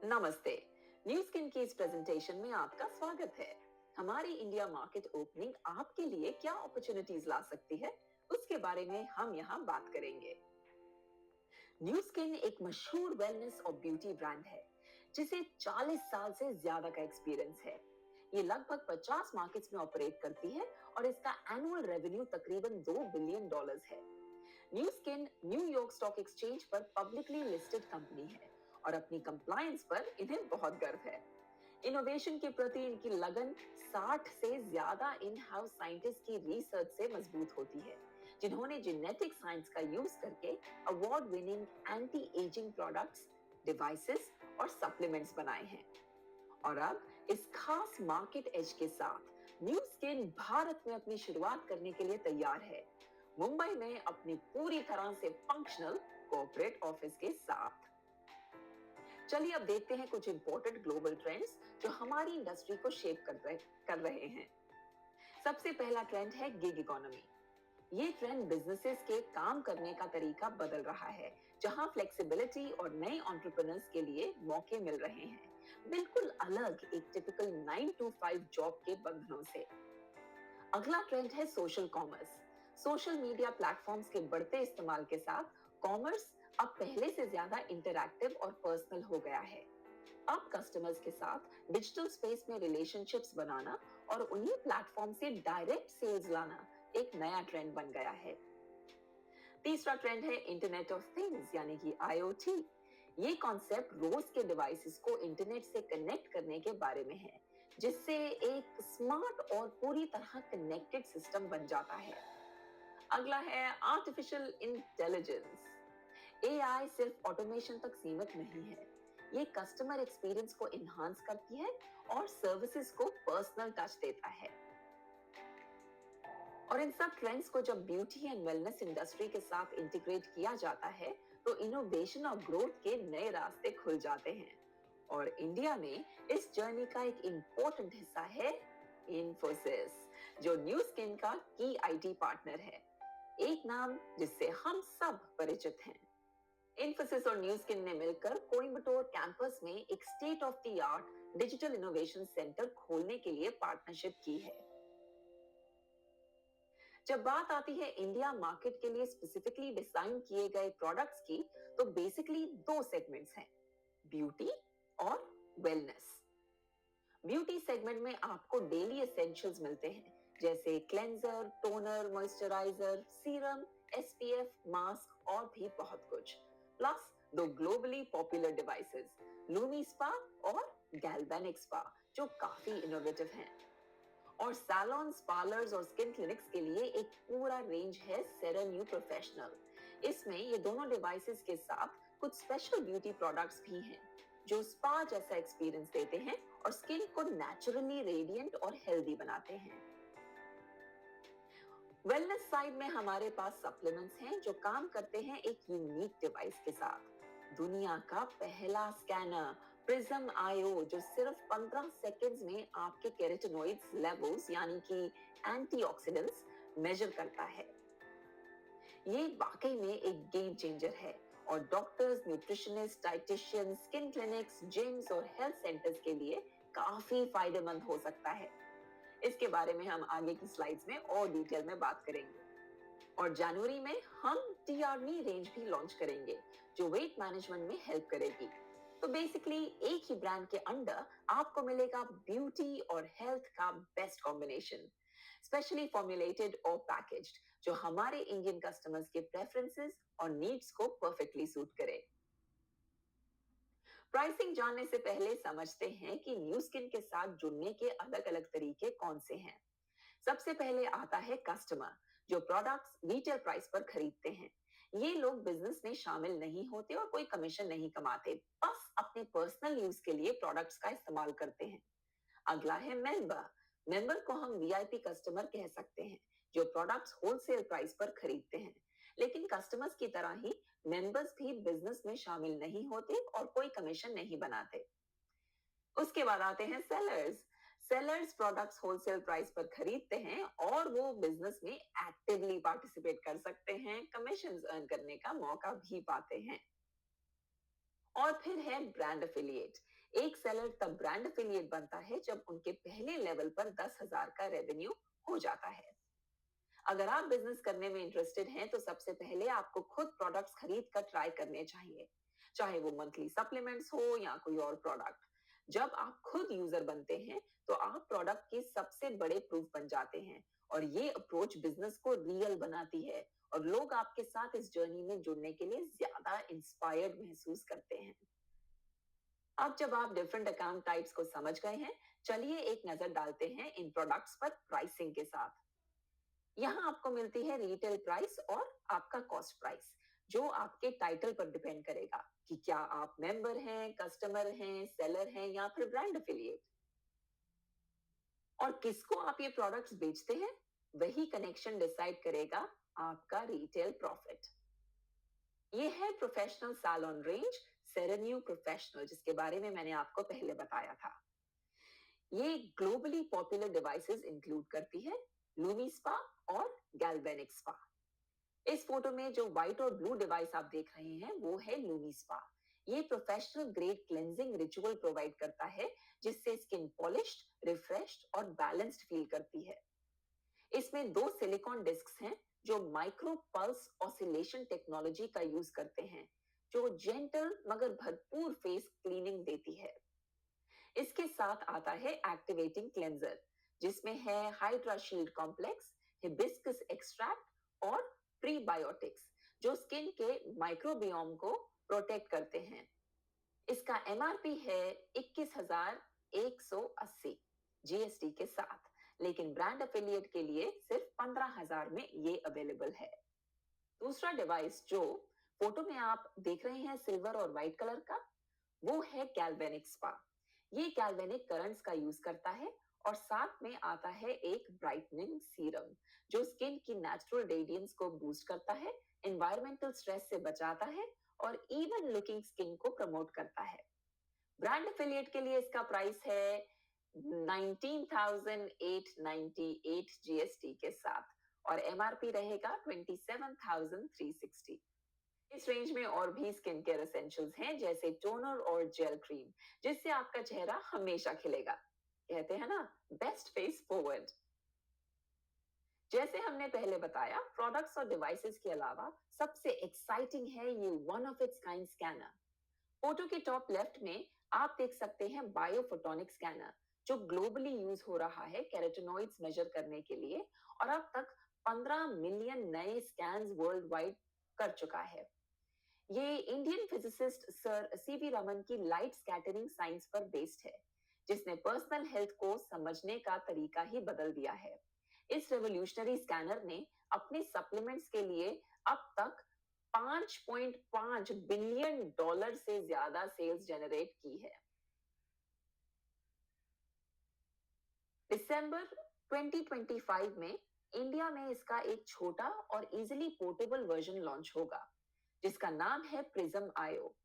नमस्ते। New skin की इस प्रेजेंटेशन में आपका स्वागत है। हमारी इंडिया मार्केट ओपनिंग आपके लिए क्या अपॉर्चुनिटीज ला सकती है, उसके बारे में हम यहाँ बात करेंगे। न्यू स्किन एक मशहूर वेलनेस और ब्यूटी ब्रांड है, जिसे 40 साल से ज्यादा का एक्सपीरियंस है। ये लगभग 50 मार्केट्स में ऑपरेट करती है और इसका एनुअल रेवेन्यू तकरीबन $2 बिलियन है। New skin New York stock exchange पर पब्लिकली लिस्टेड कंपनी है और अपनी कंप्लायंस पर इन्हें बहुत गर्व है। इनोवेशन के प्रति इनकी लगन 60 से ज्यादा इन हाउस साइंटिस्ट की रिसर्च से मजबूत होती है, जिन्होंने जेनेटिक साइंस का यूज करके award winning anti ageing products, devices और सप्लीमेंट्स बनाए हैं। और अब इस खास मार्केट एज के साथ न्यू स्किन भारत में अपनी शुरुआत करने के लिए तैयार है, मुंबई में अपनी पूरी तरह से फंक्शनल कॉर्पोरेट ऑफिस के साथ। चलिए अब देखते हैं कुछ इंपॉर्टेंट ग्लोबल ट्रेंड्स जो हमारी इंडस्ट्री को शेप कर रहे हैं। सबसे पहला ट्रेंड है गिग इकोनॉमी। ये ट्रेंड बिजनेसेस के काम करने का तरीका बदल रहा है, जहां फ्लेक्सिबिलिटी और नए एंटरप्रेन्योर्स के लिए मौके मिल रहे हैं, बिल्कुल अलग एक टिपिकल 9 to 5 जॉब के बंधनों से। अगला ट्रेंड है social commerce. Social media platforms के बढ़ते इस्तेमाल के साथ कॉमर्स अब पहले से ज्यादा इंटरैक्टिव और पर्सनल हो गया है। अब कस्टमर्स के साथ डिजिटल स्पेस में रिलेशनशिप्स बनाना और उन्हीं प्लेटफॉर्म से डायरेक्ट सेल्स लाना एक नया ट्रेंड बन गया है। तीसरा ट्रेंड है इंटरनेट ऑफ थिंग्स यानी कि IoT। ये कॉन्सेप्ट रोज के डिवाइसेस को इंटरनेट से कनेक्ट करने के बारे में है, जिससे एक स्मार्ट और पूरी तरह कनेक्टेड सिस्टम बन जाता है। अगला है आर्टिफिशियल इंटेलिजेंस। AI सिर्फ ऑटोमेशन तक सीमित नहीं है, ये कस्टमर एक्सपीरियंस को इनहांस करती है और सर्विसेज को पर्सनल टच देता है। और इन सब ट्रेंड्स को जब ब्यूटी एंड वेलनेस इंडस्ट्री के साथ इंटीग्रेट किया जाता है, तो इनोवेशन और ग्रोथ के नए रास्ते खुल जाते हैं। और इंडिया में इस जर्नी का एक इम्पोर्टेंट हिस्सा है इन्फोसिस, जो न्यू स्किन का की IT पार्टनर है, एक नाम जिससे हम सब परिचित हैं। इन्फोसिस और न्यू स्किन ने मिलकर कोयम्बटूर कैंपस में एक state of the art digital innovation centre खोलने के लिए पार्टनरशिप की है। जब बात आती है इंडिया मार्केट के लिए स्पेसिफिकली डिजाइन किए गए प्रोडक्ट्स की, तो बेसिकली दो सेगमेंट्स हैं, ब्यूटी और वेलनेस। ब्यूटी सेगमेंट में आपको डेली एसेंशियल्स मिलते हैं, जैसे cleanser, toner, moisturiser, serum, SPF, mask और भी बहुत कुछ। प्लस दो globally popular devices, Lumi spa और गैल्वेनिक स्पा, जो काफी इनोवेटिव हैं। और सैलून्स, पार्लर्स और स्किन क्लिनिक्स के लिए एक पूरा रेंज है सेरेन्यू प्रोफेशनल। इसमें ये दोनों डिवाइसेस के साथ कुछ स्पेशल ब्यूटी प्रोडक्ट्स भी हैं, जो स्पा जैसा एक्सपीरियंस देते हैं और स्किन को नेचुरली रेडिएंट और हेल्दी बनाते हैं। वेलनेस साइड में हमारे पास सप्लीमेंट्स हैं जो काम करते हैं एक यूनिक डिवाइस के साथ। दुनिया का पहला स्कैनर प्रिज्म IO, जो सिर्फ 15 सेकंड्स में आपके कैरोटीनॉइड्स लेवल्स यानी कि एंटीऑक्सीडेंट्स मेजर करता है। ये वाकई में एक गेम चेंजर है और doctors, nutritionist, dietitian, skin clinics, gyms और हेल्थ सेंटर्स के लिए काफी फायदेमंद हो सकता है। इसके बारे में हम आगे की स्लाइड्स में और डिटेल में बात करेंगे। और जनवरी में हम TRME रेंज भी लॉन्च करेंगे, जो वेट मैनेजमेंट में हेल्प करेगी। तो बेसिकली एक ही ब्रांड के अंडर आपको मिलेगा ब्यूटी और हेल्थ का बेस्ट कॉम्बिनेशन, स्पेशली फॉर्मुलेटेड और पैकेज्ड, जो हमारे इंडियन कस्टमर्स के प्रेफरेंसेस और नीड्स को परफेक्टली सूट करे। प्राइसिंग जानने से पहले समझते हैं कि न्यू स्किन के साथ जुड़ने के अलग अलग तरीके कौन से हैं। सबसे पहले आता है कस्टमर, जो प्रोडक्ट्स रिटेल प्राइस पर खरीदते हैं। ये लोग बिजनेस में शामिल नहीं होते और कोई कमीशन नहीं कमाते, बस अपने पर्सनल यूज के लिए प्रोडक्ट्स का इस्तेमाल करते हैं। अगला है मेंबर। मेंबर को हम VIP कस्टमर कह सकते हैं, जो प्रोडक्ट्स होलसेल प्राइस पर खरीदते हैं। लेकिन कस्टमर्स की तरह ही मेंबर्स भी बिजनेस में शामिल नहीं होते और कोई कमीशन नहीं बनाते। उसके बाद आते हैं sellers. Sellers products wholesale price पर खरीदते हैं और वो बिजनेस में एक्टिवली पार्टिसिपेट कर सकते हैं, कमीशंस अर्न करने का मौका भी पाते हैं। और फिर है ब्रांड एफिलिएट। एक सेलर तब ब्रांड एफिलिएट बनता है जब उनके पहले लेवल पर 10,000 का रेवेन्यू हो जाता है। अगर आप बिजनेस करने में इंटरेस्टेड हैं तो सबसे पहले आपको खुद प्रोडक्ट्स खरीद कर ट्राई करने चाहिए, चाहे वो मंथली सप्लीमेंट्स हो या कोई और प्रोडक्ट। जब आप खुद यूजर बनते हैं तो आप प्रोडक्ट के सबसे बड़े प्रूफ बन जाते हैं, और ये अप्रोच बिजनेस को रियल बनाती है और लोग आपके साथ इस जर्नी में जुड़ने के लिए ज्यादा इंस्पायर्ड महसूस करते हैं। अब जब आप डिफरेंट अकाउंट टाइप्स को समझ गए हैं, चलिए एक नजर डालते हैं इन प्रोडक्ट्स पर प्राइसिंग के साथ। यहाँ आपको मिलती है रिटेल प्राइस और आपका कॉस्ट प्राइस, जो आपके टाइटल पर डिपेंड करेगा कि क्या आप मेंबर हैं, कस्टमर हैं, सेलर हैं या फिर ब्रांड एफिलिएट। और किसको आप ये प्रोडक्ट्स बेचते हैं, वही कनेक्शन डिसाइड करेगा आपका रिटेल प्रॉफिट। ये है प्रोफेशनल सैलून रेंज सेरेन्यू प्रोफेशनल, जिसके बारे में मैंने आपको पहले बताया था। ये ग्लोबली पॉपुलर डिवाइसेस इंक्लूड करती है लूमी स्पा और गैल्वेनिक स्पा। इस फोटो में जो व्हाइट और ब्लू डिवाइस आप देख रहे हैं वो है लूमी स्पा। ये professional grade cleansing ritual provide करता है, जिससे स्किन पॉलिश्ड, रिफ्रेश्ड और बैलेंस्ड फील करती है। इसमें दो सिलिकॉन डिस्क्स हैं जो माइक्रो पल्स ऑसिलेशन टेक्नोलॉजी का यूज करते हैं, जो जेंटल मगर भरपूर फेस क्लीनिंग देती है। इसके साथ आता है एक्टिवेटिंग क्लेंजर, जिसमें है hydra shield complex, hibiscus extract और प्रीबायोटिक्स, जो स्किन के माइक्रोबियोम को प्रोटेक्ट करते हैं। इसका एमआरपी है 21,180 जीएसटी के साथ, लेकिन ब्रांड एफिलिएट के लिए सिर्फ 15,000 में ये अवेलेबल है। दूसरा डिवाइस जो फोटो में आप देख रहे हैं सिल्वर और व्हाइट कलर का, वो है गैल्वेनिक स्पा। ये गैल्वेनिक करंट्स का यूज करता है और साथ में आता है एक ब्राइटनिंग सीरम, जो स्किन की नेचुरल रेडियंस को बूस्ट करता है, एनवायरमेंटल स्ट्रेस से बचाता है और इवन लुकिंग स्किन को प्रमोट करता है। ब्रांड एफिलिएट के लिए इसका प्राइस है 19,898 जीएसटी के साथ और एमआरपी रहेगा 27,360। इस रेंज में और भी स्किन केयर एसेंशियल्स हैं, जैसे टोनर और जेल क्रीम, जिससे आपका चेहरा हमेशा खिलेगा। कहते हैं ना, बेस्ट फेस फॉरवर्ड। जैसे हमने पहले बताया, प्रोडक्ट्स और डिवाइसेस के अलावा सबसे एक्साइटिंग है ये one of its kind scanner. Photo के टॉप लेफ्ट में आप देख सकते हैं बायोफोटोनिक स्कैनर, जो ग्लोबली यूज हो रहा है कैरोटिनॉइड्स मेजर करने के लिए, और अब तक 15 मिलियन नए स्कैन्स वर्ल्ड वाइड कर चुका है। ये Indian physicist sir CV Raman की लाइट स्कैटरिंग साइंस पर बेस्ड है, जिसने पर्सनल हेल्थ को समझने का तरीका ही बदल दिया है। इस रेवोल्यूशनरी स्कैनर ने अपने सप्लीमेंट्स के लिए अब तक 5.5 बिलियन डॉलर से ज्यादा सेल्स जनरेट की है। दिसंबर 2025 में इंडिया में इसका एक छोटा और इजीली पोर्टेबल वर्जन लॉन्च होगा, जिसका नाम है प्रिज्म आयो।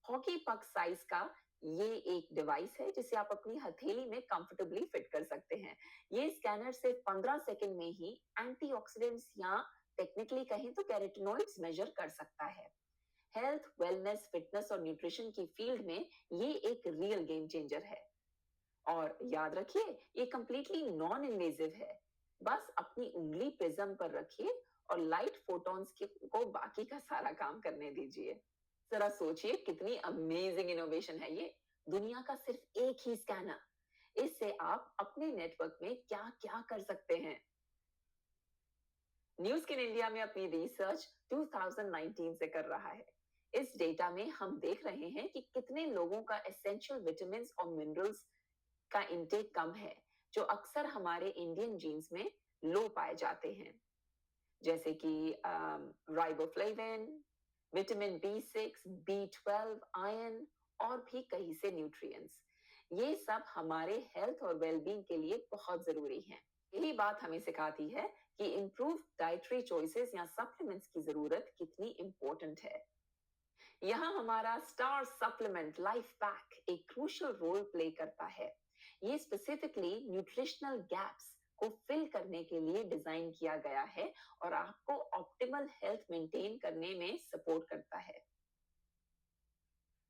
हॉकी पक साइज का ये एक डिवाइस है जिसे आप अपनी हथेली में कंफर्टेबली फिट कर सकते हैं। ये स्कैनर सिर्फ 15 सेकंड में ही एंटीऑक्सीडेंट्स या टेक्निकली कहें तो कैरोटिनॉइड्स मेजर कर सकता है। हेल्थ, वेलनेस, फिटनेस और न्यूट्रिशन की फील्ड में ये एक रियल गेम चेंजर है। और याद रखिए, ये कंप्लीटली नॉन इन्वेजिव है। बस अपनी उंगली प्रिज्म पर रखिए और लाइट फोटॉन्स को बाकी का सारा काम करने दीजिए। जरा सोचिए कितनी अमेजिंग इनोवेशन है ये। दुनिया का सिर्फ एक ही स्कैनर, इससे आप अपने नेटवर्क में क्या क्या कर सकते हैं। न्यूज किन इंडिया में अपनी रिसर्च 2019 से कर रहा है। इस डेटा में हम देख रहे हैं कि कितने लोगों का एसेंशियल विटामिन और मिनरल्स का इंटेक कम है, जो अक्सर हमारे इंडियन जीन्स में लो पाए जाते हैं, जैसे कि riboflavin, vitamin B6, B12, iron और भी कई से न्यूट्रिएंट्स। ये सब हमारे हेल्थ और वेलबींग के लिए बहुत जरूरी हैं। यही बात हमें सिखाती है कि इम्प्रूव डाइटरी चॉइसेस या सप्लीमेंट्स की जरूरत कितनी इंपॉर्टेंट है। यहाँ हमारा स्टार सप्लीमेंट लाइफ पैक एक क्रूशियल रोल प्ले करता है। ये स्पेसिफिकली न्यूट्रिशनल गैप्स को फिल करने के लिए डिजाइन किया गया है और आपको ऑप्टिमल हेल्थ मेंटेन करने में सपोर्ट करता है।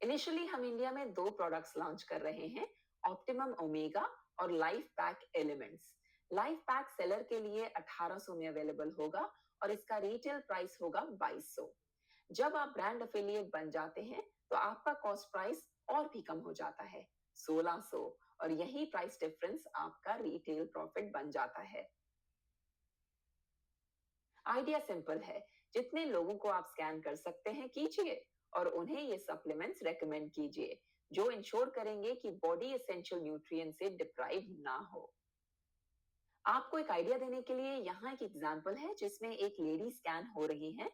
इनिशियली हम इंडिया में दो प्रोडक्ट्स लॉन्च कर रहे हैं, ऑप्टिमम ओमेगा और life pack elements. Life pack seller के लिए 1800 में अवेलेबल होगा और इसका रिटेल प्राइस होगा 2200। जब आप ब्रांड एफिलिएट बन जाते हैं तो आपका कॉस्ट प्राइस और भी कम हो जाता है, 1600, और यही प्राइस डिफरेंस आपका रिटेल प्रॉफिट बन जाता है। आइडिया सिंपल है, जितने लोगों को आप स्कैन कर सकते हैं कीजिए और उन्हें ये सप्लीमेंट्स रेकमेंड कीजिए जो इंश्योर करेंगे कि बॉडी एसेंशियल न्यूट्रिएंट से डिप्राइव ना हो। आपको एक आइडिया देने के लिए यहाँ एक एग्जांपल है जिसमें एक लेडी स्कैन हो रही है।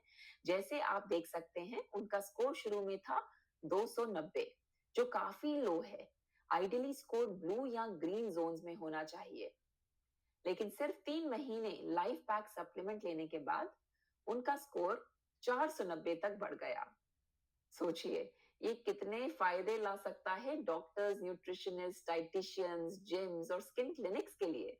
जैसे आप देख सकते हैं उनका स्कोर शुरू में था 290, जो काफी लो है। आइडियली स्कोर ब्लू या ग्रीन जोन्स में होना चाहिए, लेकिन सिर्फ 3 महीने लाइफ पैक सप्लीमेंट लेने के बाद उनका स्कोर 490 तक बढ़ गया। सोचिए ये कितने फायदे ला सकता है डॉक्टर्स, न्यूट्रिशनिस्ट, डाइटिशियंस, जिम्स और स्किन क्लिनिक्स के लिए।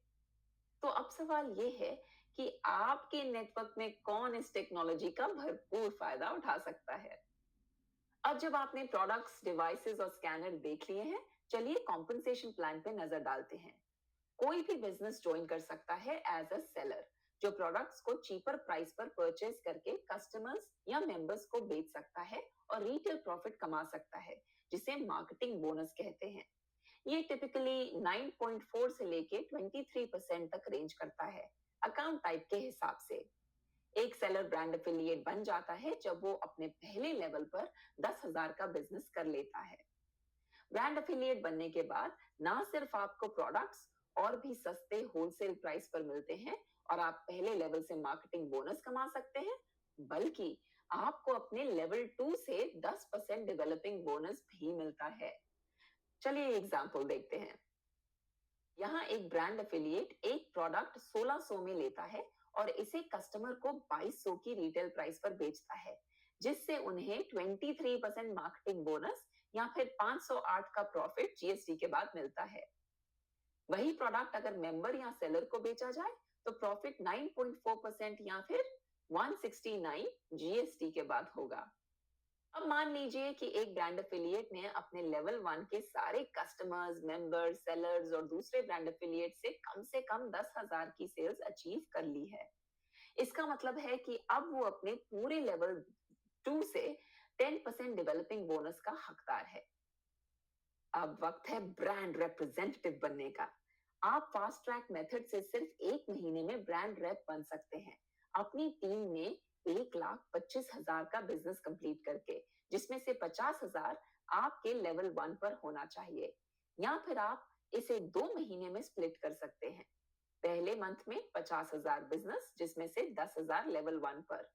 तो अब सवाल ये है कि आपके नेटवर्क में कौन इस टेक्नोलॉजी का भरपूर फायदा उठा सकता है। अब जब आपने प्रोडक्ट्स, डिवाइसेस और स्कैनर देख लिए हैं, चलिए कॉम्पनसेशन प्लान पे नजर डालते हैं। कोई भी बिजनेस ज्वाइन कर सकता है एज अ सेलर, जो प्रोडक्ट्स को चीपर प्राइस पर परचेज करके कस्टमर्स या मेंबर्स को बेच सकता है और रिटेल प्रॉफिट कमा सकता है, जिसे मार्केटिंग बोनस कहते हैं। ये टिपिकली 9.4 से लेके 23% तक रेंज करता है, अकाउंट टाइप के हिसाब से। एक सेलर ब्रांड एफिलिएट बन जाता है जब वो अपने पहले लेवल पर 10,000 का बिजनेस कर लेता है। ब्रांड एफिलिएट बनने के बाद ना सिर्फ आपको प्रोडक्ट्स और भी सस्ते होलसेल प्राइस पर मिलते हैं और आप पहले लेवल से मार्केटिंग बोनस कमा सकते हैं, बल्कि आपको अपने लेवल 2 से 10% डेवलपिंग बोनस भी मिलता है। चलिए एग्जांपल देखते हैं। यहाँ एक ब्रांड एफिलिएट एक प्रोडक्ट 1600 में लेता है और इसे कस्टमर को 2200 की रिटेल प्राइस पर बेचता है, जिससे उन्हें 23% मार्केटिंग बोनस या फिर 508 का प्रॉफिट जीएसटी के बाद मिलता है। वही प्रोडक्ट अगर मेंबर या सेलर को बेचा जाए तो प्रॉफिट 9.4% या फिर 169 जीएसटी के बाद होगा। अब मान लीजिए कि एक ब्रांड एफिलिएट ने अपने लेवल 1 के सारे कस्टमर्स, मेंबर्स, सेलर्स और दूसरे ब्रांड एफिलिएट से कम 10,000 की सेल्स अचीव कर ली है। इसका मतलब है कि अब वो अपने पूरे लेवल 2 से 10% डेवलपिंग बोनस का हकदार है। अब वक्त है ब्रांड रिप्रेजेंटेटिव बनने का। आप फास्ट ट्रैक मेथड से सिर्फ 1 महीने में ब्रांड रेप बन सकते हैं, अपनी टीम में 1,25,000 का बिजनेस कंप्लीट करके, जिसमें से 50,000 आपके लेवल 1 पर होना चाहिए। या फिर आप इसे 2 महीने में स्प्लिट कर सकते हैं। पहले मंथ में 50,000 बिजनेस, जिसमें से 10,000 लेवल 1 पर।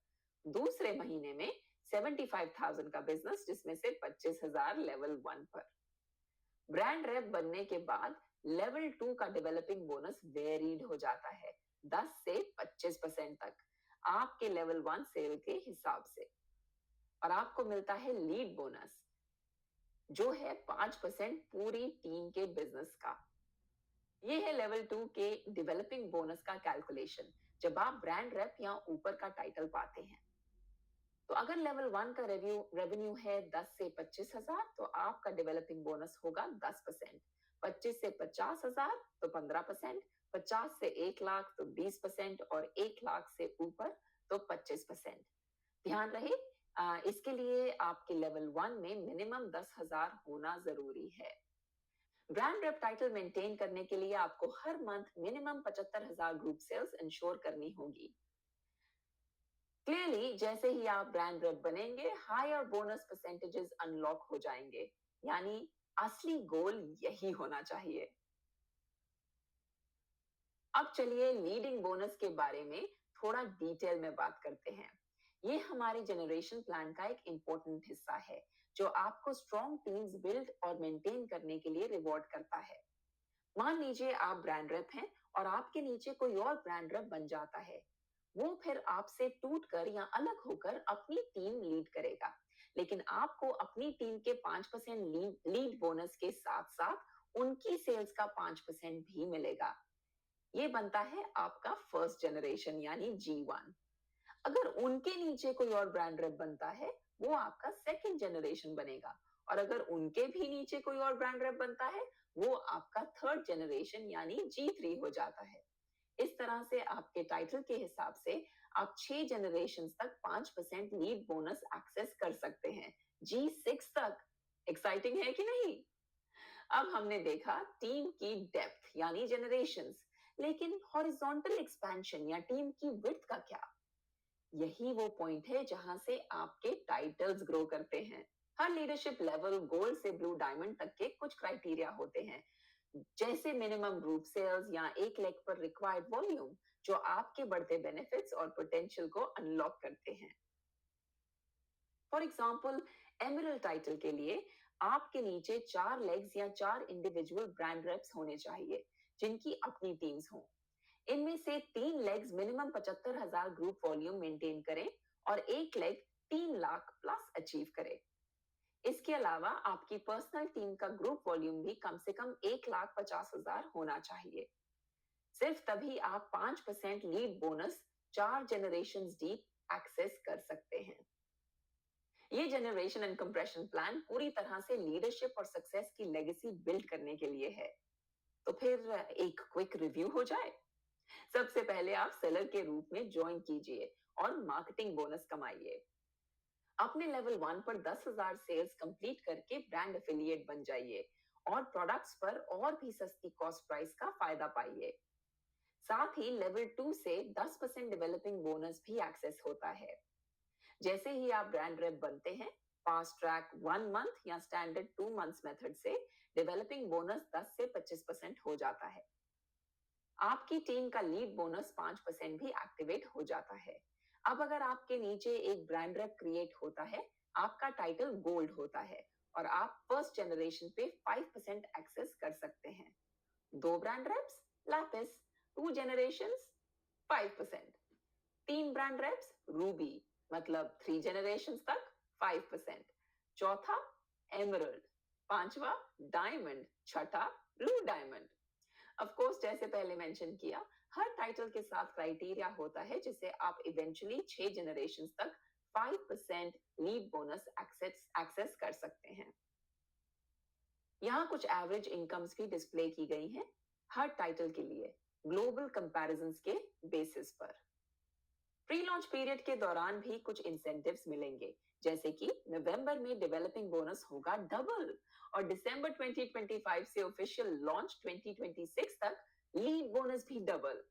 दूसरे महीने में 75,000 का बिजनेस, जिसमें से 25,000 लेवल 1 पर। ब्रांड रेप बनने के बाद लेवल 2 का डेवलपिंग बोनस वेरीड हो जाता है, 10 से 25% तक, आपके लेवल 1 सेल के हिसाब से। और आपको मिलता है लीड बोनस, जो है 5% पूरी टीम के बिजनेस का। ये है लेवल 2 के डेवलपिंग बोनस का कैलकुलेशन, जब आप ब्रांड रेप या ऊपर का टाइटल पाते हैं। तो अगर लेवल 1 का रेवेन्यू है 10 से 25,000 तो आपका डेवलपिंग बोनस होगा 10%, 25 से 50,000 तो 15%, 50 से 1 लाख तो 20% और 1 लाख से ऊपर तो 25%। ध्यान रहे, इसके लिए आपके लेवल 1 में मिनिमम 10,000 होना जरूरी है। ब्रांड रेप टाइटल मेंटेन करने के लिए आपको हर month minimum 75,000 group sales ensure करनी होगी। क्लियरली जैसे ही आप ब्रांड रेप बनेंगे, हायर बोनस परसेंटेजेस अनलॉक हो जाएंगे, यानी असली गोल यही होना चाहिए। अब चलिए लीडिंग बोनस के बारे में थोड़ा डिटेल में बात करते हैं। ये हमारे जनरेशन प्लान का एक इंपॉर्टेंट हिस्सा है, जो आपको स्ट्रॉन्ग टीम्स बिल्ड और मेंटेन करने के लिए रिवॉर्ड करता है। मान लीजिए आप ब्रांड रेप हैं और आपके नीचे कोई और ब्रांड रेप बन जाता है। वो फिर आपसे टूटकर या अलग होकर अपनी टीम लीड करेगा, लेकिन आपको अपनी टीम के 5% लीड बोनस के साथ साथ उनकी सेल्स का 5% भी मिलेगा। ये बनता है आपका फर्स्ट जनरेशन यानी G1। अगर उनके नीचे कोई और ब्रांड रेप बनता है, वो आपका सेकंड जनरेशन बनेगा और अगर उनके भी नीचे कोई और ब्रांड रेप बनता है, वो आपका थर्ड जनरेशन यानी G3 हो जाता है। इस तरह से आपके टाइटल के हिसाब से आप 6 जनरेशन तक 5% लीड बोनस एक्सेस कर सकते हैं, G6 तक। एक्साइटिंग है कि नहीं? अब हमने देखा टीम की डेप्थ यानी जनरेशंस, लेकिन हॉरिजॉन्टल एक्सपेंशन या टीम की विड्थ का क्या? यही वो पॉइंट है जहां से आपके टाइटल्स ग्रो करते हैं। हर लीडरशिप लेवल गोल्ड से ब्लू डायमंड तक के कुछ क्राइटेरिया होते हैं, जैसे मिनिमम ग्रुप सेल्स या 1 लाख पर रिक्वायर्ड वॉल्यूम, जो आपके बढ़ते बेनिफिट्स और पोटेंशियल को अनलॉक करते हैं। फॉर एग्जाम्पल, एमरल्ड टाइटल के लिए आपके नीचे 4 लेग्स या 4 इंडिविजुअल ब्रांड रेप्स होने चाहिए, जिनकी अपनी टीम्स हों। इनमें से 3 legs minimum 75,000 group volume maintain करें और 1 लेग 3 लाख प्लस अचीव करे। इसके अलावा आपकी पर्सनल टीम का ग्रुप वॉल्यूम भी कम से कम 1,50,000 होना चाहिए। सिर्फ तभी आप 5% lead bonus 4 generation deep access कर सकते हैं। ये जनरेशन एंड कंप्रेशन प्लान पूरी तरह से लीडरशिप और सक्सेस की लेगेसी बिल्ड करने के लिए है। तो फिर एक क्विक रिव्यू हो जाए। सबसे पहले आप सेलर के रूप में ज्वाइन कीजिए और मार्केटिंग बोनस कमाइए। अपने लेवल 1 पर 10,000 सेल्स कंप्लीट करके ब्रांड एफिलिएट बन जाइए और प्रोडक्ट्स पर और भी सस्ती कॉस्ट प्राइस का फायदा पाइए। साथ ही लेवल 2 से 10% डेवलपिंग बोनस भी एक्सेस होता है। जैसे ही आप ब्रांड रेप बनते हैं, फास्ट ट्रैक 1 मंथ या स्टैंडर्ड 2 मंथ्स मेथड से डेवलपिंग बोनस 10 से 25% हो जाता है। आपकी टीम का लीड बोनस 5% भी एक्टिवेट हो जाता है। अब अगर आपके नीचे एक ब्रांड रेप क्रिएट होता है, आपका टाइटल गोल्ड होता है और आप फर्स्ट जनरेशन पे 5% एक्सेस कर सकते हैं। 2 brand reps lapis, 2 generation 5%, 3 brand reps ruby, मतलब 3 जनरेशन तक 5%, चौथा एमरल्ड, पांचवा डायमंड, छठा ब्लू डायमंड। ऑफ कोर्स, जैसे पहले मेंशन किया, हर टाइटल के साथ क्राइटेरिया होता है जिसे आप इवेंचुअली 6 जनरेशन तक 5% लीड बोनस एक्सेस कर सकते हैं। यहाँ कुछ एवरेज इनकम्स भी डिस्प्ले की गई हैं हर टाइटल के लिए ग्लोबल कंपैरिजंस के बेसिस पर। प्री लॉन्च पीरियड के दौरान भी कुछ इंसेंटिव्स मिलेंगे, जैसे कि नवंबर में डेवलपिंग बोनस होगा डबल और दिसंबर 2025 से ऑफिशियल लॉन्च 2026 तक लीड बोनस भी डबल।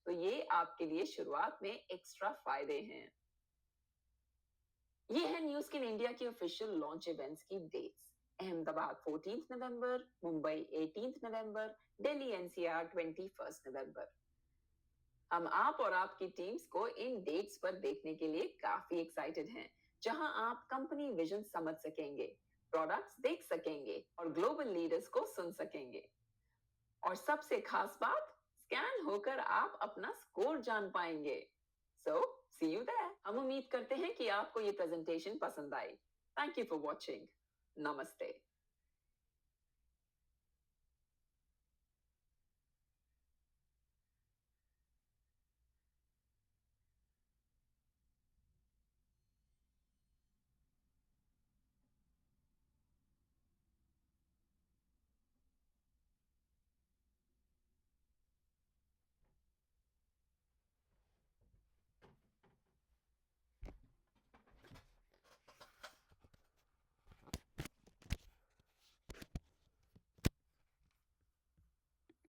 तो ये आपके लिए शुरुआत में एक्स्ट्रा फायदे हैं। ये है न्यू स्किन इंडिया की ऑफिशियल लॉन्च इवेंट्स की डेट्स। अहमदाबाद 14 नवंबर, मुंबई 18 नवंबर, दिल्ली एनसीआर 21 नवंबर। हम आप और आपकी टीम्स को इन डेट्स पर देखने के लिए काफी एक्साइटेड हैं, जहां आप कंपनी विजन समझ सकेंगे, प्रोडक्ट्स देख सकेंगे और ग्लोबल लीडर्स को सुन सकेंगे। और सबसे खास बात, स्कैन होकर आप अपना स्कोर जान पाएंगे। So see you there. हम उम्मीद करते हैं कि आपको ये प्रेजेंटेशन पसंद आई। Thank you for watching. नमस्ते।